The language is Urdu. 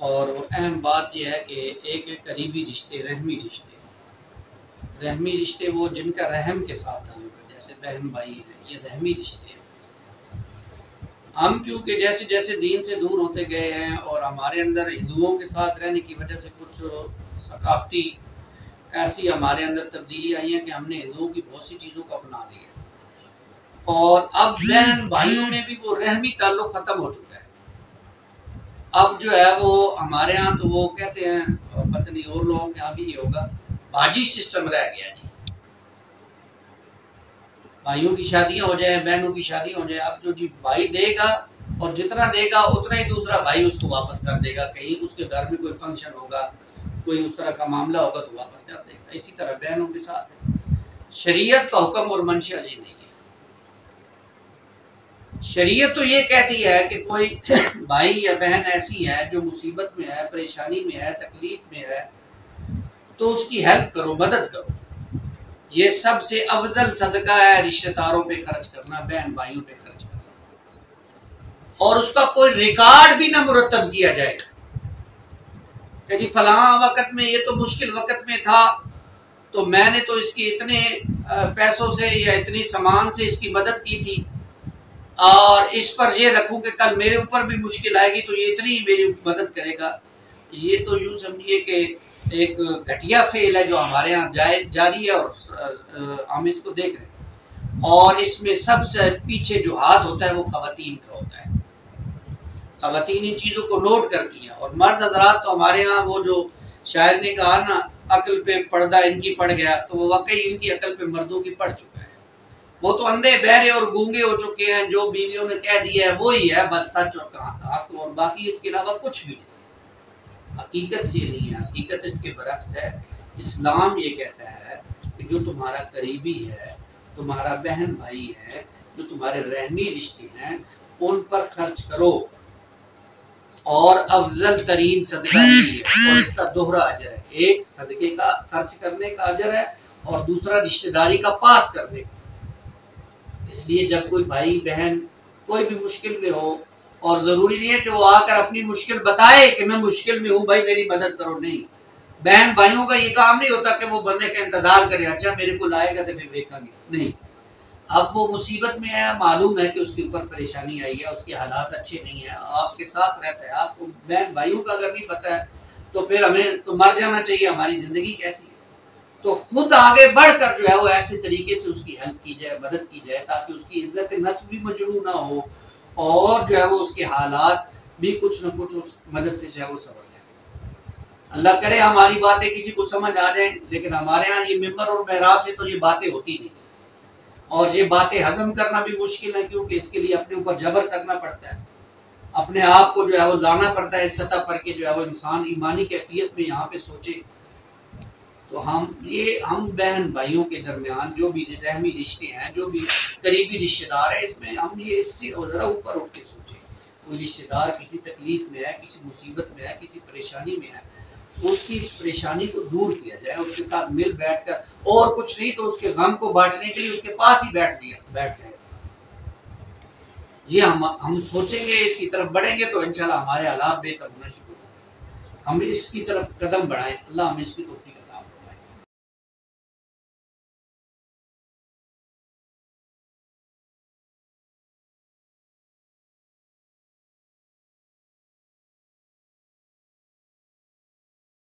اور وہ اہم بات یہ ہے کہ ایک قریبی رشتے، رحمی رشتے وہ جن کا رحم کے ساتھ تعلق ہے، جیسے بہن بھائی ہیں، یہ رحمی رشتے ہیں۔ ہم کیونکہ جیسے جیسے دین سے دور ہوتے گئے ہیں اور ہمارے اندر ہندوؤں کے ساتھ رہنے کی وجہ سے کچھ ثقافتی ایسی ہمارے اندر تبدیلی آئی ہیں کہ ہم نے ہندوؤں کی بہت سی چیزوں کو اپنا لیا اور اب بہن بھائیوں میں بھی وہ رحمی تعلق ختم ہو چکا ہے۔ اب جو ہے وہ ہمارے ہاں تو وہ کہتے ہیں، پتہ نہیں اور لوگوں کے ہاں بھی یہ ہوگا، باجی سسٹم رہ گیا جی، بھائیوں کی شادیاں ہو جائیں، بہنوں کی شادیاں ہو جائیں، اب جو جی بھائی دے گا اور جتنا دے گا اتنا ہی دوسرا بھائی اس کو واپس کر دے گا، کہیں اس کے گھر میں کوئی فنکشن ہوگا، کوئی اس طرح کا معاملہ ہوگا تو واپس کر دے گا۔ اسی طرح بہنوں کے ساتھ ہے۔ شریعت کا حکم اور منشا یہ نہیں ہے۔ شریعت تو یہ کہتی ہے کہ کوئی بھائی یا بہن ایسی ہے جو مصیبت میں ہے، پریشانی میں ہے، تکلیف میں ہے، تو اس کی ہیلپ کرو، مدد کرو۔ یہ سب سے افضل صدقہ ہے رشتہ داروں پہ خرچ کرنا، بہن بھائیوں پہ خرچ کرنا، اور اس کا کوئی ریکارڈ بھی نہ مرتب کیا جائے کہ جی فلاں وقت میں، یہ تو مشکل وقت میں تھا تو میں نے تو اس کی اتنے پیسوں سے یا اتنی سامان سے اس کی مدد کی تھی، اور اس پر یہ رکھوں کہ کل میرے اوپر بھی مشکل آئے گی تو یہ اتنی میری مدد کرے گا۔ یہ تو یوں سمجھیے کہ ایک گھٹیا فعل ہے جو ہمارے ہاں جاری ہے، اور ہم اس کو دیکھ رہے ہیں، اور اس میں سب سے پیچھے جو ہاتھ ہوتا ہے وہ خواتین کا ہوتا ہے۔ خواتین ان چیزوں کو نوٹ کرتی ہیں، اور مرد حضرات تو ہمارے ہاں وہ جو شاعر نے کہا نا، عقل پہ پردہ ان کی پڑ گیا، تو وہ واقعی ان کی عقل پہ مردوں کی پڑ چکا ہے۔ وہ تو اندھے بہرے اور گونگے ہو چکے ہیں، جو بیویوں نے کہہ دیا ہے وہی ہے بس، سچ اور حق، اور باقی اس کے علاوہ کچھ بھی نہیں۔ حقیقت یہ نہیں ہے، حقیقت اس کے برعکس ہے۔ اسلام یہ کہتا ہے کہ جو تمہارا قریبی ہے، تمہارا بہن بھائی ہے، جو تمہارے رحمی رشتے ہیں، ان پر خرچ کرو، اور افضل ترین صدقہ یہی ہے، اور اس کا دوہرا اجر ہے۔ ایک صدقے کا خرچ کرنے کا اجر ہے، اور دوسرا رشتہ داری کا پاس کرنے کا۔ اس لیے جب کوئی بھائی بہن کوئی بھی مشکل میں ہو، اور ضروری نہیں ہے کہ وہ آ کر اپنی مشکل بتائے کہ میں مشکل میں ہوں بھائی میری مدد کرو، نہیں، بہن بھائیوں کا یہ کام نہیں ہوتا کہ وہ بندے کا انتظار کرے، اچھا میرے کو لائے گا تو پھر دیکھیں گے، نہیں، اب وہ مصیبت میں ہے، معلوم ہے کہ اس کے اوپر پریشانی آئی ہے، اس کے حالات اچھے نہیں ہیں، آپ کے ساتھ رہتا ہے، آپ کو بہن بھائیوں کا اگر نہیں پتہ ہے تو پھر ہمیں تو مر جانا چاہیے، ہماری زندگی کیسی ہے؟ تو خود آگے بڑھ کر جو ہے وہ ایسے طریقے سے اس کی ہیلپ کی جائے، مدد کی جائے، تاکہ اس کی عزت نفس بھی مجروح نہ ہو، اور جو ہے وہ اس کے حالات بھی کچھ نہ کچھ اس مدد سے جو ہے وہ سنور جائے۔ اللہ کرے ہماری باتیں کسی کو سمجھ آ جائیں، لیکن ہمارے ہاں یہ ممبر اور محراب سے تو یہ باتیں ہوتی نہیں، اور یہ باتیں ہضم کرنا بھی مشکل ہے، کیونکہ اس کے لیے اپنے اوپر جبر کرنا پڑتا ہے، اپنے آپ کو جو ہے وہ لانا پڑتا ہے اس سطح پر کہ جو ہے وہ انسان ایمانی کیفیت میں یہاں پہ سوچے۔ تو ہم بہن بھائیوں کے درمیان جو بھی رحمی رشتے ہیں، جو بھی قریبی رشتے دار ہیں، اس میں ہم یہ اس سے ذرا اوپر اٹھ کے سوچیں۔ کوئی رشتے دار کسی تکلیف میں ہے، کسی مصیبت میں ہے، کسی پریشانی میں ہے، تو اس کی پریشانی کو دور کیا جائے، اس کے ساتھ مل بیٹھ کر، اور کچھ نہیں تو اس کے غم کو بانٹنے کے لیے اس کے پاس ہی بیٹھ جائے۔ یہ ہم سوچیں گے، اس کی طرف بڑھیں گے تو انشاءاللہ ہمارے حالات بہتر ہونا شروع ہوں۔ ہم اس کی طرف قدم بڑھائیں، اللہ ہمیں اس کی توفیق